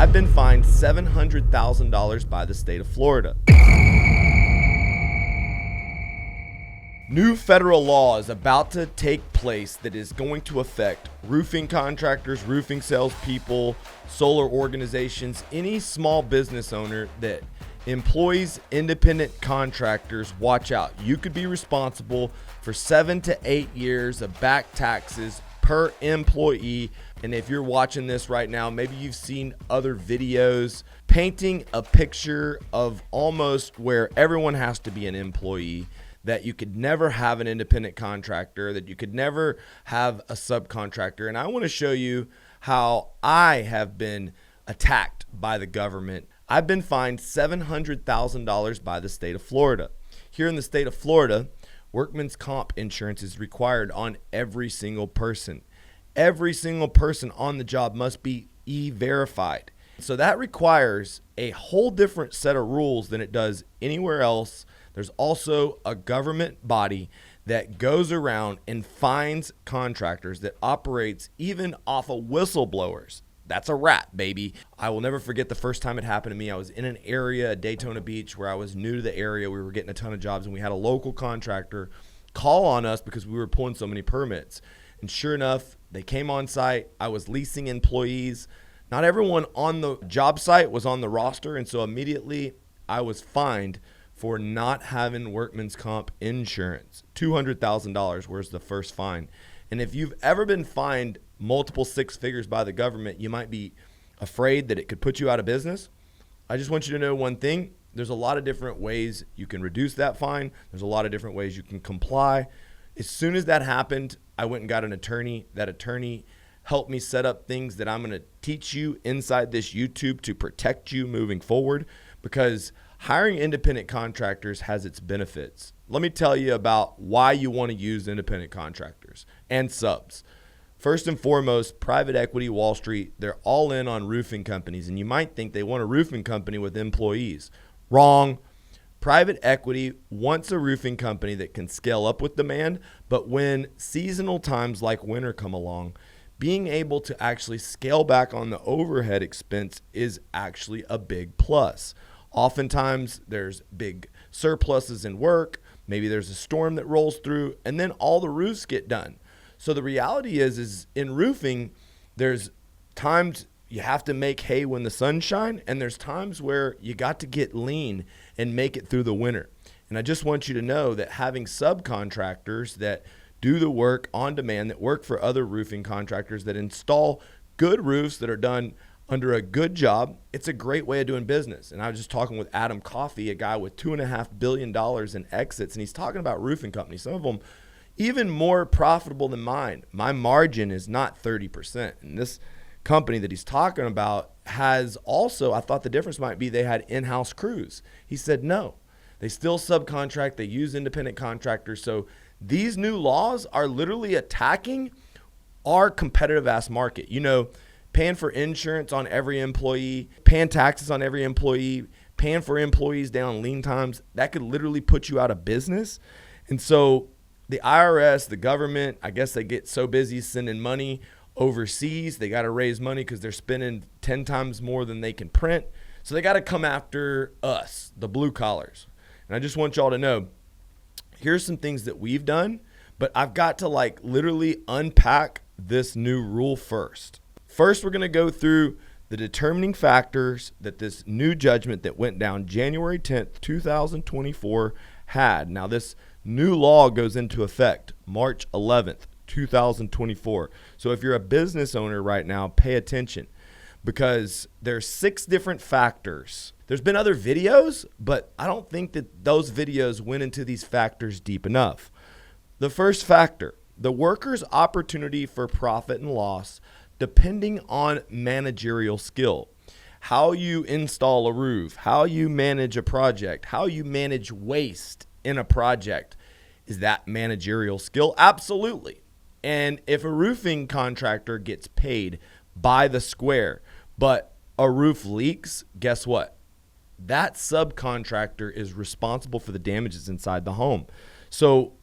I've been fined $700,000 by the state of Florida. New federal law is about to take place that is going to affect roofing contractors, roofing salespeople, solar organizations, any small business owner that employs independent contractors. Watch out. You could be responsible for 7 to 8 years of back taxes per employee. And if you're watching this right now, maybe you've seen other videos painting a picture of almost where everyone has to be an employee, that you could never have an independent contractor, that you could never have a subcontractor. And I want to show you how I have been attacked by the government. I've been fined $700,000 by the state of Florida. Here in the state of Florida, workman's comp insurance is required on every single person. Every single person on the job must be e-verified. So that requires a whole different set of rules than it does anywhere else. There's also a government body that goes around and fines contractors that operates even off of whistleblowers. That's a rat, baby. I will never forget the first time it happened to me. I was in an area at Daytona Beach where I was new to the area. We were getting a ton of jobs, and we had a local contractor call on us because we were pulling so many permits. And sure enough, they came on site. I was leasing employees. Not everyone on the job site was on the roster, and so immediately I was fined for not having workman's comp insurance. $200,000 was the first fine. And if you've ever been fined multiple six figures by the government, you might be afraid that it could put you out of business. I just want you to know one thing. There's a lot of different ways you can reduce that fine. There's a lot of different ways you can comply. As soon as that happened, I went and got an attorney. That attorney helped me set up things that I'm going to teach you inside this YouTube to protect you moving forward, because hiring independent contractors has its benefits. Let me tell you about why you want to use independent contractors and subs. First and foremost, private equity, Wall Street, they're all in on roofing companies. And you might think they want a roofing company with employees. Wrong. Private equity wants a roofing company that can scale up with demand, but when seasonal times like winter come along, being able to actually scale back on the overhead expense is actually a big plus. Oftentimes there's big surpluses in work. Maybe there's a storm that rolls through, and then all the roofs get done. So the reality is in roofing, there's times you have to make hay when the sun shines, and there's times where you got to get lean and make it through the winter. And I just want you to know that having subcontractors that do the work on demand, that work for other roofing contractors, that install good roofs that are done under a good job, it's a great way of doing business. And I was just talking with Adam Coffey, a guy with $2.5 billion in exits, and he's talking about roofing companies, some of them even more profitable than mine. My margin is not 30%. And this company that he's talking about has also, I thought the difference might be they had in-house crews. He said no, they still subcontract, they use independent contractors. So these new laws are literally attacking our competitive ass market. You know, paying for insurance on every employee, paying taxes on every employee, paying for employees down lean times, that could literally put you out of business. And so the IRS, the government, I guess they get so busy sending money overseas, they got to raise money because they're spending 10 times more than they can print. So they got to come after us, the blue collars. And I just want y'all to know, here's some things that we've done, but I've got to literally unpack this new rule first. First, we're going to go through the determining factors that this new judgment that went down January 10th, 2024 had. Now, this new law goes into effect March 11th, 2024. So if you're a business owner right now, pay attention, because there's 6 different factors. There's been other videos, but I don't think that those videos went into these factors deep enough. The first factor, the worker's opportunity for profit and loss depending on managerial skill. How you install a roof, how you manage a project, how you manage waste in a project. Is that managerial skill? Absolutely. And if a roofing contractor gets paid by the square, but a roof leaks, guess what? That subcontractor is responsible for the damages inside the home. So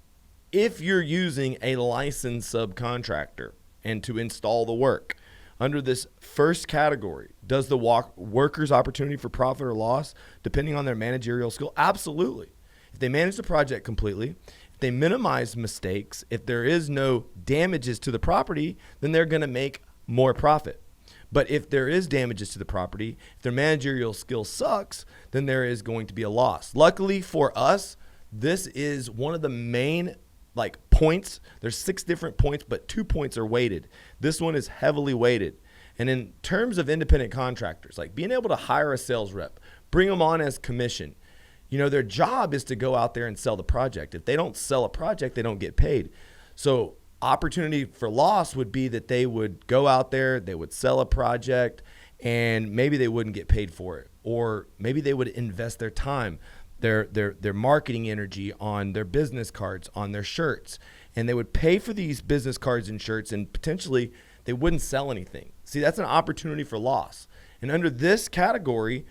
if you're using a licensed subcontractor and to install the work, under this first category, does the worker's opportunity for profit or loss depending on their managerial skill? Absolutely. If they manage the project completely, if they minimize mistakes, if there is no damages to the property, then they're going to make more profit. But if there is damages to the property, if their managerial skill sucks, then there is going to be a loss. Luckily for us, this is one of the main points. There's 6 different points, but 2 points are weighted. This one is heavily weighted. And in terms of independent contractors, like being able to hire a sales rep, bring them on as commission, their job is to go out there and sell the project. If they don't sell a project, they don't get paid. So opportunity for loss would be that they would go out there, they would sell a project, and maybe they wouldn't get paid for it. Or maybe they would invest their time, their marketing energy on their business cards, on their shirts, and they would pay for these business cards and shirts, and potentially they wouldn't sell anything. See, that's an opportunity for loss. And under this category,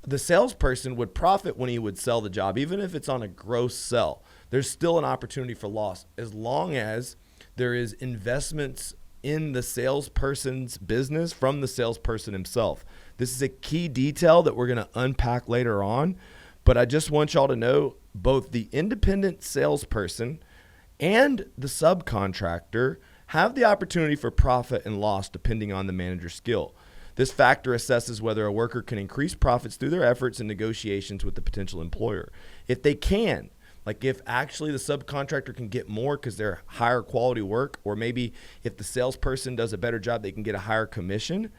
the salesperson would profit when he would sell the job, even if it's on a gross sell. There's still an opportunity for loss as long as there is investments in the salesperson's business from the salesperson himself. This is a key detail that we're going to unpack later on. But I just want y'all to know both the independent salesperson and the subcontractor have the opportunity for profit and loss depending on the manager's skill. This factor assesses whether a worker can increase profits through their efforts and negotiations with the potential employer. If they can, if actually the subcontractor can get more because they're higher quality work, or maybe if the salesperson does a better job, they can get a higher commission,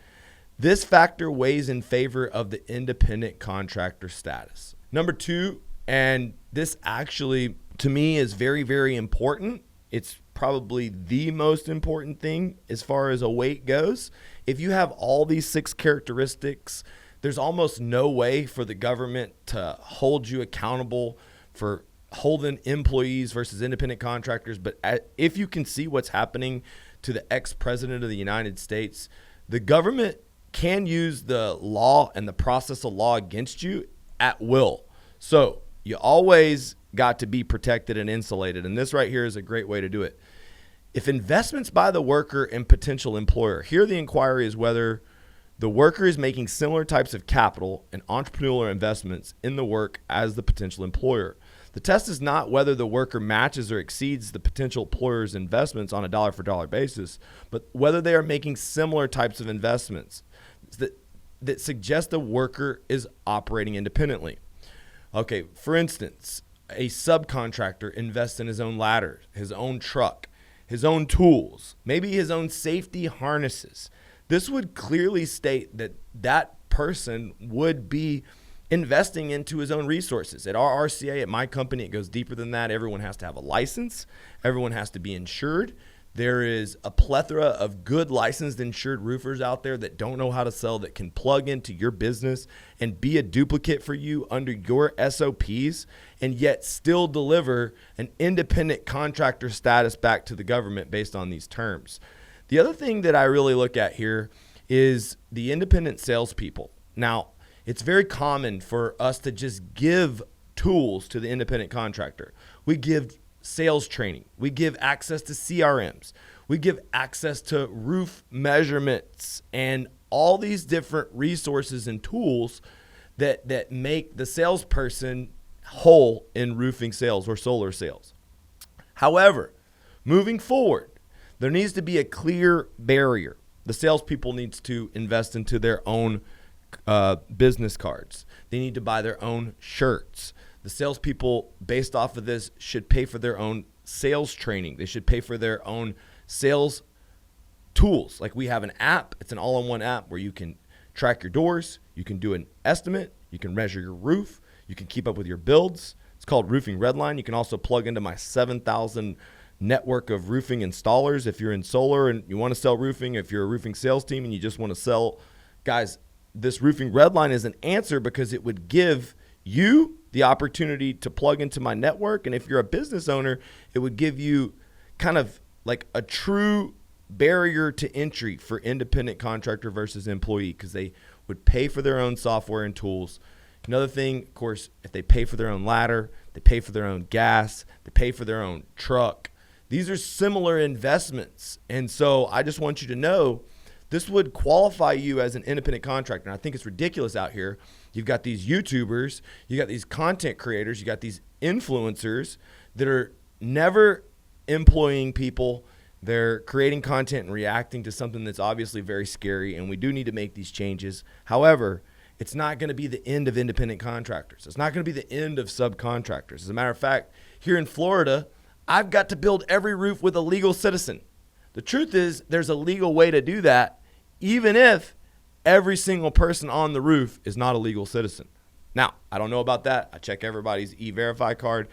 this factor weighs in favor of the independent contractor status. Number 2, and this actually to me is very, very important. It's probably the most important thing as far as a weight goes. If you have all these 6 characteristics, there's almost no way for the government to hold you accountable for holding employees versus independent contractors. But if you can see what's happening to the ex-president of the United States, the government can use the law and the process of law against you at will. So you always got to be protected and insulated. And this right here is a great way to do it. If investments by the worker and potential employer, here the inquiry is whether the worker is making similar types of capital and entrepreneurial investments in the work as the potential employer. The test is not whether the worker matches or exceeds the potential employer's investments on a dollar-for-dollar basis, but whether they are making similar types of investments that suggest the worker is operating independently. Okay, for instance, a subcontractor invests in his own ladder, his own truck, his own tools, maybe his own safety harnesses. This would clearly state that that person would be investing into his own resources. At our RCA, at my company, it goes deeper than that. Everyone has to have a license. Everyone has to be insured. There is a plethora of good licensed insured roofers out there that don't know how to sell, that can plug into your business and be a duplicate for you under your SOPs and yet still deliver an independent contractor status back to the government based on these terms. The other thing that I really look at here is the independent salespeople. Now, it's very common for us to just give tools to the independent contractor. We give sales training. We give access to CRMs. We give access to roof measurements and all these different resources and tools that make the salesperson whole in roofing sales or solar sales. However, moving forward, there needs to be a clear barrier. The salespeople needs to invest into their own business cards. They need to buy their own shirts. The salespeople, based off of this, should pay for their own sales training. They should pay for their own sales tools. Like we have an app. It's an all-in-one app where you can track your doors. You can do an estimate. You can measure your roof. You can keep up with your builds. It's called Roofing Redline. You can also plug into my 7,000 network of roofing installers if you're in solar and you want to sell roofing. If you're a roofing sales team and you just want to sell, guys, this Roofing Redline is an answer because it would give you the opportunity to plug into my network. And if you're a business owner, it would give you kind of like a true barrier to entry for independent contractor versus employee because they would pay for their own software and tools. Another thing, of course, if they pay for their own ladder, they pay for their own gas, they pay for their own truck. These are similar investments. And so I just want you to know this would qualify you as an independent contractor. And I think it's ridiculous out here. You've got these YouTubers, you got these content creators, you got these influencers that are never employing people. They're creating content and reacting to something that's obviously very scary, and we do need to make these changes. However, it's not going to be the end of independent contractors. It's not going to be the end of subcontractors. As a matter of fact, here in Florida, I've got to build every roof with a legal citizen. The truth is, there's a legal way to do that, even if every single person on the roof is not a legal citizen. Now, I don't know about that. I check everybody's E-Verify card.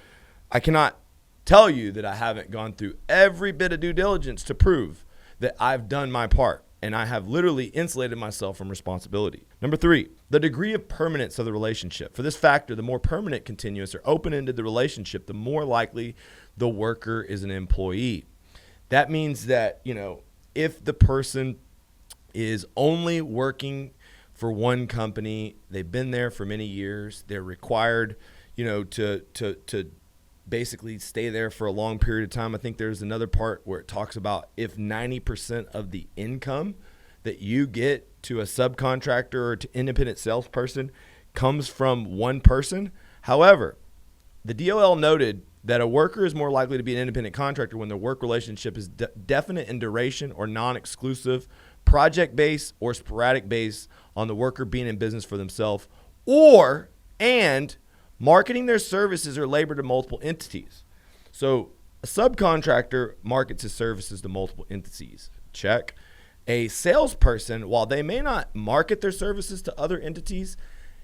I cannot tell you that I haven't gone through every bit of due diligence to prove that I've done my part, and I have literally insulated myself from responsibility. Number 3, the degree of permanence of the relationship. For this factor, the more permanent, continuous, or open-ended the relationship, the more likely the worker is an employee. That means that, if the person is only working for one company, they've been there for many years, they're required, to basically stay there for a long period of time. I think there's another part where it talks about if 90% of the income that you get to a subcontractor or to independent salesperson comes from one person. However, the DOL noted that a worker is more likely to be an independent contractor when the work relationship is definite in duration or non-exclusive, project-based or sporadic-based on the worker being in business for themselves, and marketing their services or labor to multiple entities. So a subcontractor markets his services to multiple entities. Check. A salesperson, while they may not market their services to other entities,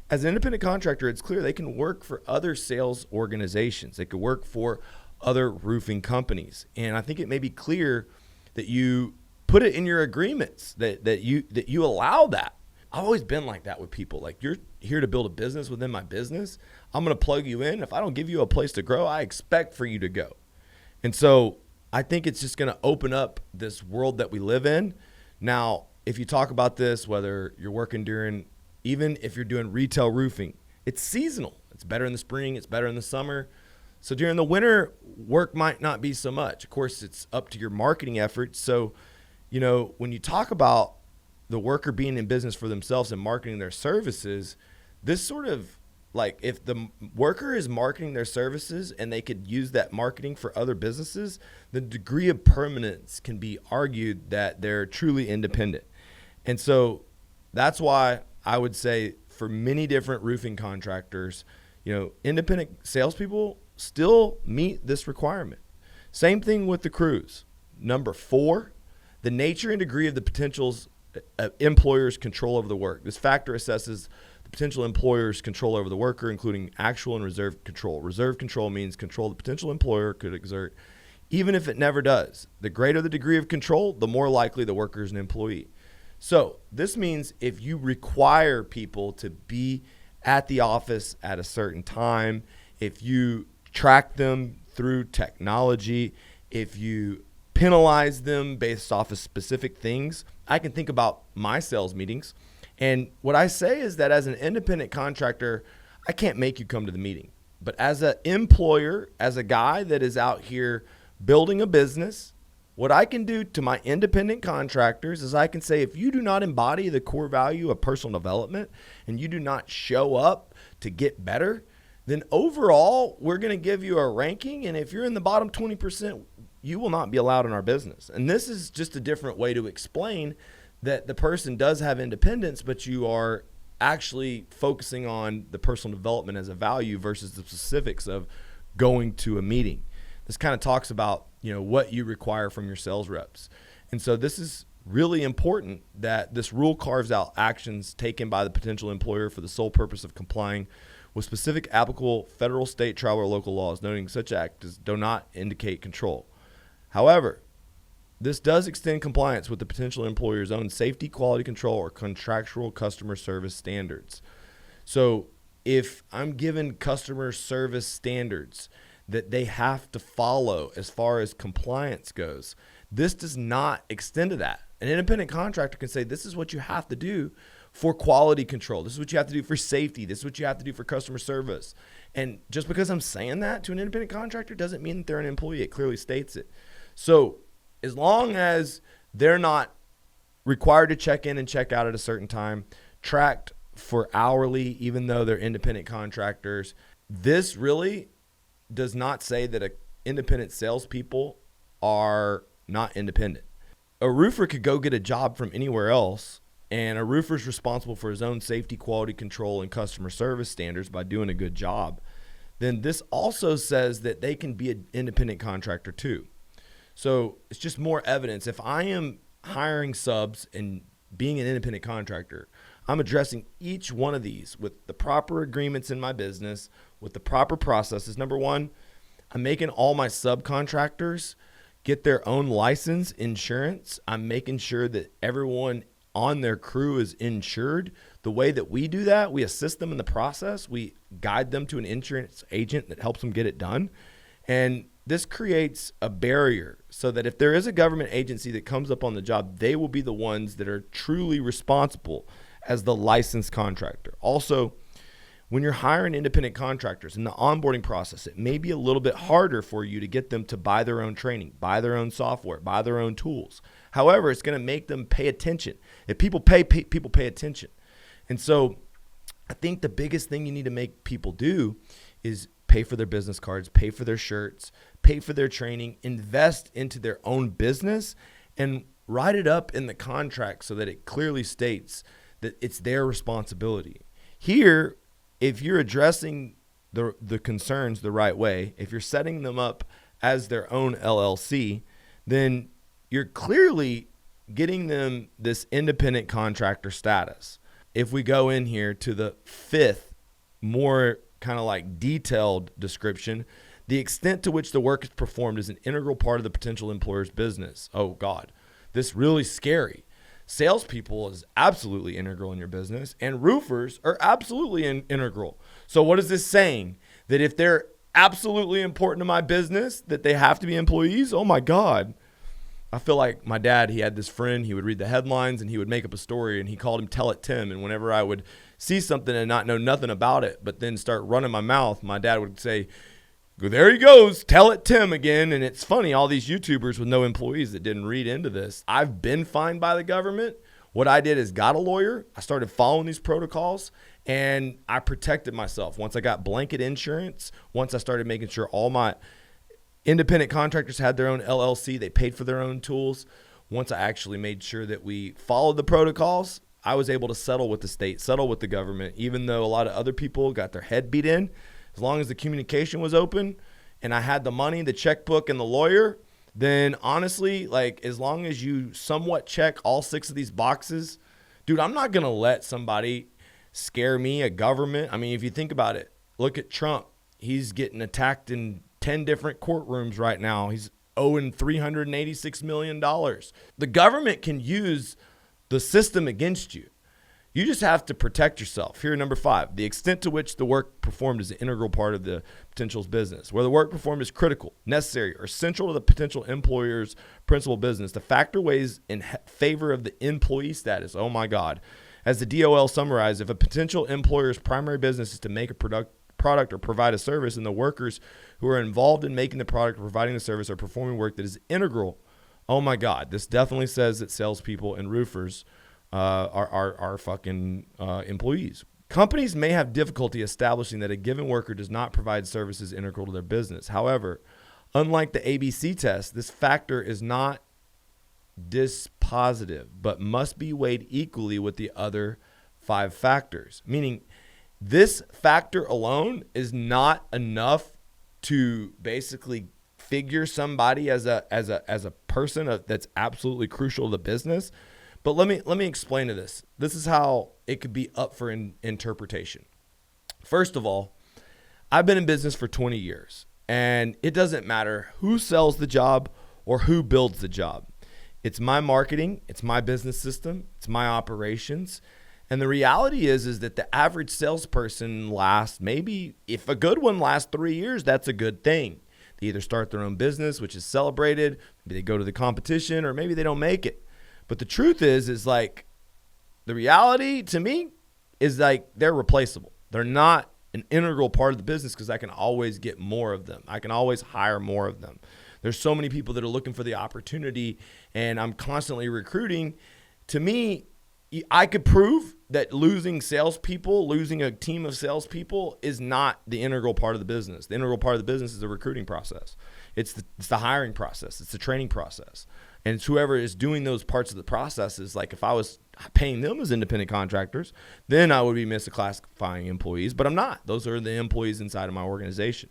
as an independent contractor, it's clear they can work for other sales organizations. They could work for other roofing companies. And I think it may be clear that you put it in your agreements that you allow that. I've always been like that with people. Like, you're here to build a business within my business. I'm going to plug you in. If I don't give you a place to grow, I expect for you to go. And so I think it's just going to open up this world that we live in. Now, if you talk about this, whether you're working even if you're doing retail roofing, it's seasonal. It's better in the spring. It's better in the summer. So during the winter, work might not be so much. Of course, it's up to your marketing efforts. So, when you talk about the worker being in business for themselves and marketing their services, this sort of like, if the worker is marketing their services and they could use that marketing for other businesses, the degree of permanence can be argued that they're truly independent. And so that's why I would say for many different roofing contractors, independent salespeople still meet this requirement. Same thing with the crews. Number 4, the nature and degree of the potential's employer's control over the work. This factor assesses the potential employer's control over the worker, including actual and reserved control. Reserved control means control the potential employer could exert, even if it never does. The greater the degree of control, the more likely the worker is an employee. So this means if you require people to be at the office at a certain time, if you track them through technology, if you penalize them based off of specific things. I can think about my sales meetings. And what I say is that as an independent contractor, I can't make you come to the meeting. But as an employer, as a guy that is out here building a business, what I can do to my independent contractors is I can say, if you do not embody the core value of personal development and you do not show up to get better, then overall, we're going to give you a ranking. And if you're in the bottom 20%, you will not be allowed in our business. And this is just a different way to explain that the person does have independence, but you are actually focusing on the personal development as a value versus the specifics of going to a meeting. This kind of talks about, what you require from your sales reps. And so this is really important that this rule carves out actions taken by the potential employer for the sole purpose of complying with specific applicable federal, state, tribal, or local laws, noting such acts do not indicate control. However, this does extend compliance with the potential employer's own safety, quality control, or contractual customer service standards. So if I'm given customer service standards that they have to follow as far as compliance goes, this does not extend to that. An independent contractor can say, this is what you have to do for quality control. This is what you have to do for safety. This is what you have to do for customer service. And just because I'm saying that to an independent contractor doesn't mean that they're an employee. It clearly states it. So as long as they're not required to check in and check out at a certain time, tracked for hourly, even though they're independent contractors. This really does not say that independent salespeople are not independent. A roofer could go get a job from anywhere else, and a roofer is responsible for his own safety, quality control, and customer service standards by doing a good job. Then this also says that they can be an independent contractor too. So it's just more evidence. If I am hiring subs and being an independent contractor, I'm addressing each one of these with the proper agreements in my business, with the proper processes. Number one, I'm making all my subcontractors get their own license, insurance. I'm making sure that everyone on their crew is insured. The way that we do that, we assist them in the process. We guide them to an insurance agent that helps them get it done. And this creates a barrier so that if there is a government agency that comes up on the job, they will be the ones that are truly responsible as the licensed contractor. Also, when you're hiring independent contractors in the onboarding process, it may be a little bit harder for you to get them to buy their own training, buy their own software, buy their own tools. However, it's going to make them pay attention. If people pay, people pay attention. And so I think the biggest thing you need to make people do is pay for their business cards, pay for their shirts, pay for their training, invest into their own business, and write it up in the contract so that it clearly states that it's their responsibility. Here, if you're addressing the concerns the right way, if you're setting them up as their own LLC, then you're clearly getting them this independent contractor status. If we go in here to the fifth, more kind of like detailed description, the extent to which the work is performed is an integral part of the potential employer's business. Oh God, this is really scary. Salespeople is absolutely integral in your business, and roofers are absolutely integral. So what is this saying? That if they're absolutely important to my business, that they have to be employees? Oh my God. I feel like my dad, he had this friend, he would read the headlines and he would make up a story, and he called him Tell It Tim. And whenever I would see something and not know nothing about it, but then start running my mouth, my dad would say, there he goes, Tell It Tim again. And it's funny, all these YouTubers with no employees that didn't read into this. I've been fined by the government. What I did is got a lawyer. I started following these protocols, and I protected myself. Once I got blanket insurance, once I started making sure all my independent contractors had their own LLC, they paid for their own tools. Once I actually made sure that we followed the protocols, I was able to settle with the state, settle with the government, even though a lot of other people got their head beat in. As long as the communication was open and I had the money, the checkbook, and the lawyer, then honestly, like, as long as you somewhat check all 6 of these boxes, dude, I'm not going to let somebody scare me, a government. I mean, if you think about it, look at Trump. He's getting attacked in 10 different courtrooms right now. He's owing $386 million. The government can use the system against you. You just have to protect yourself. Here, number 5, the extent to which the work performed is an integral part of the potential's business. Where the work performed is critical, necessary, or central to the potential employer's principal business, the factor weighs in favor of the employee status. Oh my God. As the DOL summarized, if a potential employer's primary business is to make a product or provide a service, and the workers who are involved in making the product or providing the service are performing work that is integral, oh my God, this definitely says that salespeople and roofers are fucking employees. Companies may have difficulty establishing that a given worker does not provide services integral to their business. However, unlike the ABC test, this factor is not dispositive, but must be weighed equally with the other 5 factors. Meaning, this factor alone is not enough to basically figure somebody as a person that's absolutely crucial to the business. But let me explain to this. This is how it could be up for interpretation. First of all, I've been in business for 20 years, and it doesn't matter who sells the job or who builds the job. It's my marketing, it's my business system, it's my operations. And the reality is that the average salesperson lasts, maybe if a good one lasts 3 years, that's a good thing. They either start their own business, which is celebrated, maybe they go to the competition, or maybe they don't make it. But the truth is like, the reality to me is like, they're replaceable. They're not an integral part of the business because I can always get more of them. I can always hire more of them. There's so many people that are looking for the opportunity, and I'm constantly recruiting To me, I could prove that losing salespeople, losing a team of salespeople is not the integral part of the business. The integral part of the business is the recruiting process. It's the hiring process. It's the training process. And it's whoever is doing those parts of the processes. Like if I was paying them as independent contractors, then I would be misclassifying employees, but I'm not. Those are the employees inside of my organization.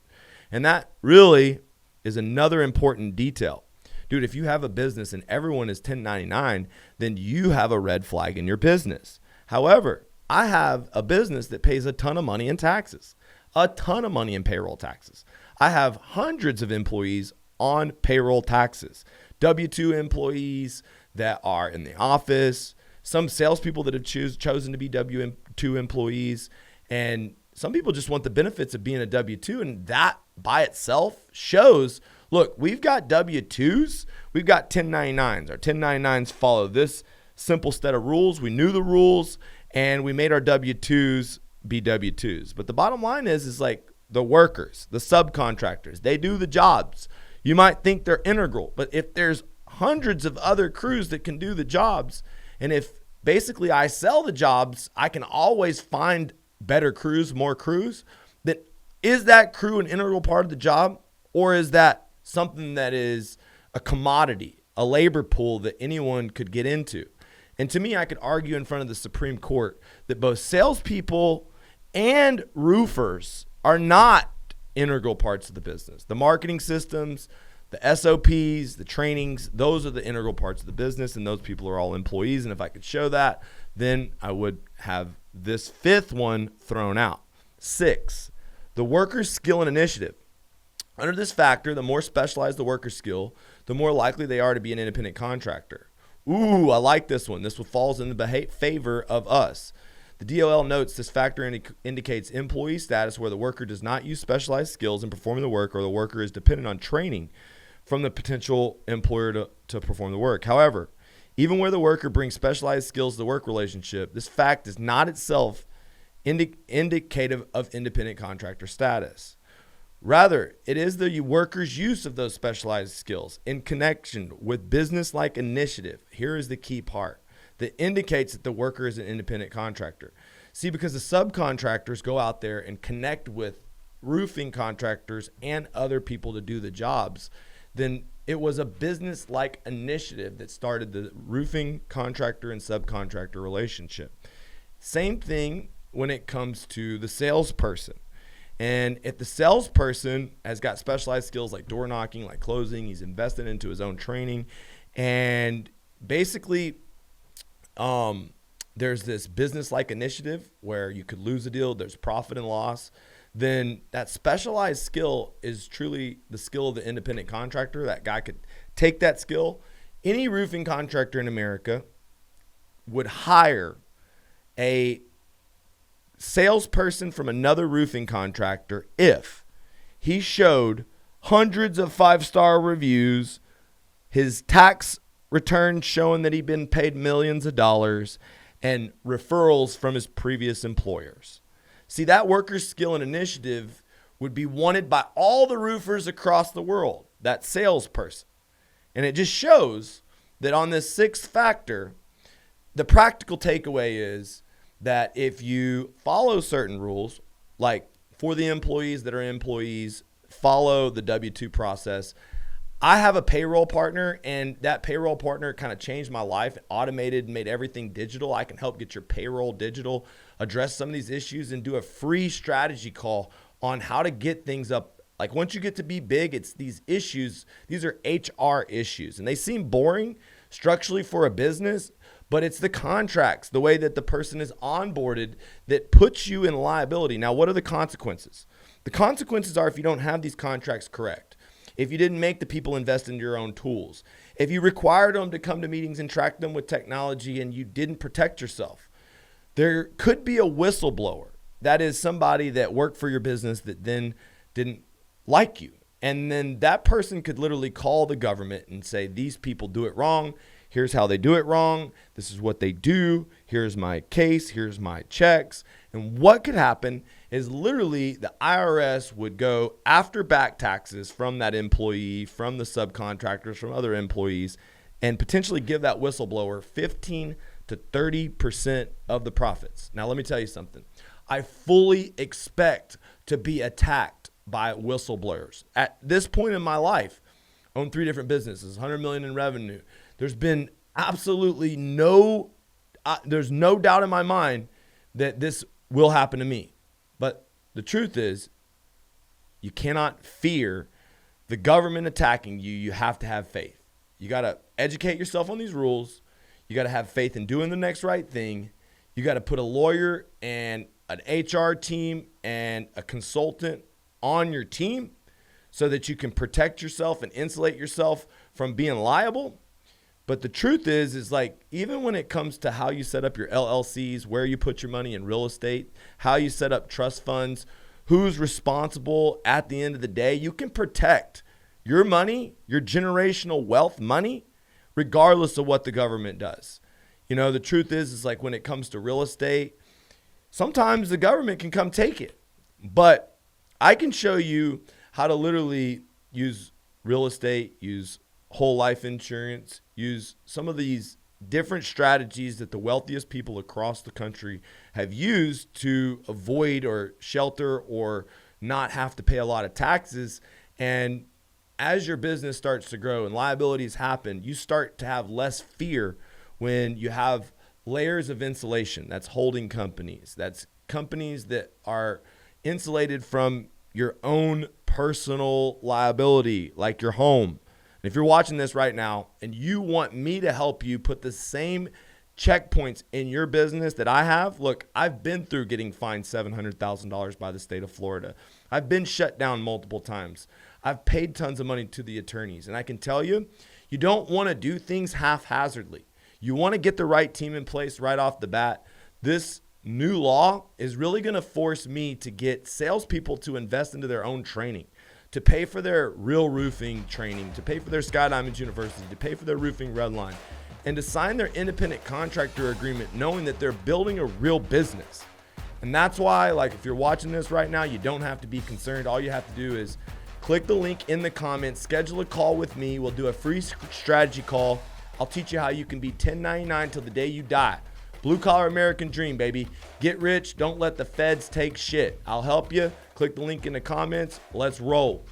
And that really is another important detail. Dude, if you have a business and everyone is 1099, then you have a red flag in your business. However, I have a business that pays a ton of money in taxes, a ton of money in payroll taxes. I have hundreds of employees on payroll taxes, W-2 employees that are in the office, some salespeople that have chosen to be W-2 employees, and some people just want the benefits of being a W-2, and that by itself shows, look, we've got W-2s, we've got 1099s. Our 1099s follow this simple set of rules. We knew the rules, and we made our W-2s be W-2s. But the bottom line is like the workers, the subcontractors, they do the jobs. You might think they're integral, but if there's hundreds of other crews that can do the jobs, and if basically I sell the jobs, I can always find better crews, more crews, then is that crew an integral part of the job, or is that something that is a commodity, a labor pool that anyone could get into? And to me, I could argue in front of the Supreme Court that both salespeople and roofers are not integral parts of the business. The marketing systems, the SOPs, the trainings, those are the integral parts of the business, and those people are all employees. And if I could show that, then I would have this fifth one thrown out. 6, the worker's skill and initiative. Under this factor, the more specialized the worker's skill, the more likely they are to be an independent contractor. Ooh, I like this one. This one falls in the favor of us. The DOL notes this factor indicates employee status where the worker does not use specialized skills in performing the work, or the worker is dependent on training from the potential employer to perform the work. However, even where the worker brings specialized skills to the work relationship, this fact is not itself indicative of independent contractor status. Rather, it is the worker's use of those specialized skills in connection with business-like initiative. Here is the key part that indicates that the worker is an independent contractor. See, because the subcontractors go out there and connect with roofing contractors and other people to do the jobs, then it was a business-like initiative that started the roofing contractor and subcontractor relationship. Same thing when it comes to the salesperson. And if the salesperson has got specialized skills like door knocking, like closing, he's invested into his own training, and basically there's this business-like initiative where you could lose a deal, there's profit and loss, then that specialized skill is truly the skill of the independent contractor. That guy could take that skill. Any roofing contractor in America would hire a salesperson from another roofing contractor if he showed hundreds of 5-star reviews, his tax returns showing that he'd been paid millions of dollars, and referrals from his previous employers. See, that worker's skill and initiative would be wanted by all the roofers across the world, that salesperson. And it just shows that on this 6th factor, the practical takeaway is that if you follow certain rules, like for the employees that are employees, follow the W-2 process. I have a payroll partner, and that payroll partner kind of changed my life, automated, made everything digital. I can help get your payroll digital, address some of these issues, and do a free strategy call on how to get things up. Like once you get to be big, it's these issues. These are HR issues, and they seem boring structurally for a business, but it's the contracts, the way that the person is onboarded that puts you in liability. Now, what are the consequences? The consequences are if you don't have these contracts correct, if you didn't make the people invest in your own tools, if you required them to come to meetings and track them with technology and you didn't protect yourself, there could be a whistleblower. That is somebody that worked for your business that then didn't like you. And then that person could literally call the government and say, these people do it wrong. Here's how they do it wrong. This is what they do. Here's my case. Here's my checks. And what could happen is literally the IRS would go after back taxes from that employee, from the subcontractors, from other employees, and potentially give that whistleblower to 30% of the profits. Now, let me tell you something. I fully expect to be attacked by whistleblowers. At this point in my life, I own 3 different businesses, 100 million in revenue. There's been absolutely there's no doubt in my mind that this will happen to me. But the truth is, you cannot fear the government attacking you. You have to have faith. You got to educate yourself on these rules. You got to have faith in doing the next right thing. You got to put a lawyer and an HR team and a consultant on your team so that you can protect yourself and insulate yourself from being liable. But the truth is like, even when it comes to how you set up your LLCs, where you put your money in real estate, how you set up trust funds, who's responsible at the end of the day, you can protect your money, your generational wealth money, regardless of what the government does. You know, the truth is like, when it comes to real estate, sometimes the government can come take it. But I can show you how to literally use real estate, use whole life insurance, use some of these different strategies that the wealthiest people across the country have used to avoid or shelter or not have to pay a lot of taxes. And as your business starts to grow and liabilities happen, you start to have less fear when you have layers of insulation. That's holding companies. That's companies that are insulated from your own personal liability, like your home. And if you're watching this right now and you want me to help you put the same checkpoints in your business that I have, look, I've been through getting fined $700,000 by the state of Florida. I've been shut down multiple times. I've paid tons of money to the attorneys. And I can tell you, you don't want to do things haphazardly. You want to get the right team in place right off the bat. This new law is really going to force me to get salespeople to invest into their own training, to pay for their real roofing training, to pay for their Skydiamond University, to pay for their roofing redline, and to sign their independent contractor agreement knowing that they're building a real business. And that's why, like, if you're watching this right now, you don't have to be concerned. All you have to do is click the link in the comments, schedule a call with me. We'll do a free strategy call. I'll teach you how you can be 1099 till the day you die. Blue collar American dream, baby. Get rich. Don't let the feds take shit. I'll help you. Click the link in the comments. Let's roll.